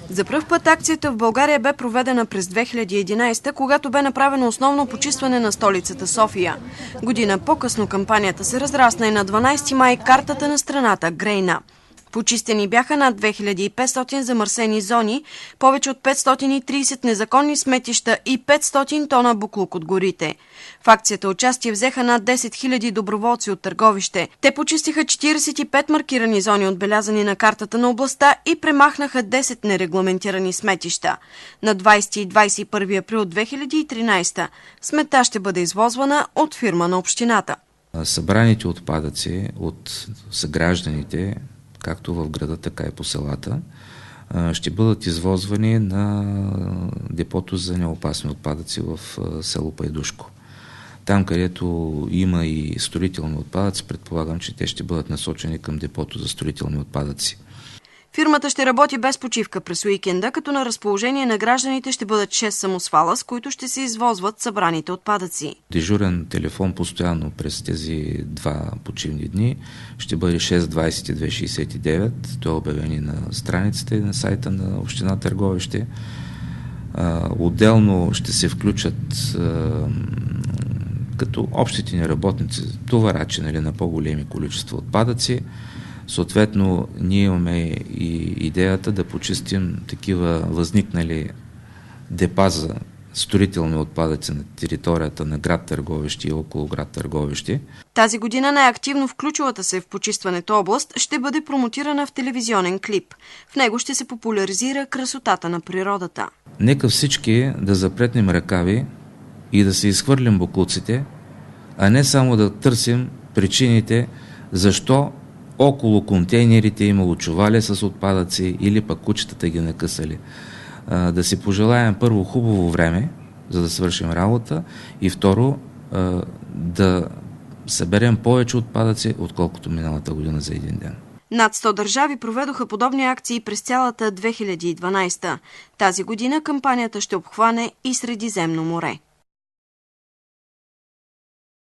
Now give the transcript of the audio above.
За пръв път акцията в България бе проведена през 2011, когато бе направено основно почистване на столицата София. Година по-късно кампанията се разрасна и на 12 май картата на страната грейна. Почистени бяха над 2500 замърсени зони, повече от 530 незаконни сметища и 500 тона буклук от горите. В акцията участие взеха над 10 000 доброволци от Търговище. Те почистиха 45 маркирани зони, отбелязани на картата на областта, и премахнаха 10 нерегламентирани сметища. На 20 и 21 април 2013 смета ще бъде извозвана от фирма на общината. Събраните отпадъци от съгражданите, както в града, така и по селата, ще бъдат извозвани на депото за неопасни отпадъци в село Пайдушко. Там, където има и строителни отпадъци, предполагам, че те ще бъдат насочени към депото за строителни отпадъци. Фирмата ще работи без почивка през уикенда, като на разположение на гражданите ще бъдат 6 самосвала, с които ще се извозват събраните отпадъци. Дежурен телефон постоянно през тези 2 почивни дни ще бъде 62269. Той е обявен и на страницата и на сайта на община Търговище. Отделно ще се включат като общите ни работници, товарачи на по-големи количества отпадъци. Съответно, ние имаме и идеята да почистим такива възникнали депа за строителни отпадъци на територията на град Търговище и около град Търговище. Тази година най-активно включилата се в почистването област ще бъде промотирана в телевизионен клип. В него ще се популяризира красотата на природата. Нека всички да запретнем ръкави и да се изхвърлим боклуците, а не само да търсим причините защо около контейнерите имало чували с отпадъци или пък кучетата ги накъсали. Да си пожелаем първо хубаво време, за да свършим работа, и второ да съберем повече отпадъци, отколкото миналата година за един ден. Над 100 държави проведоха подобни акции през цялата 2012. Тази година кампанията ще обхване и Средиземно море.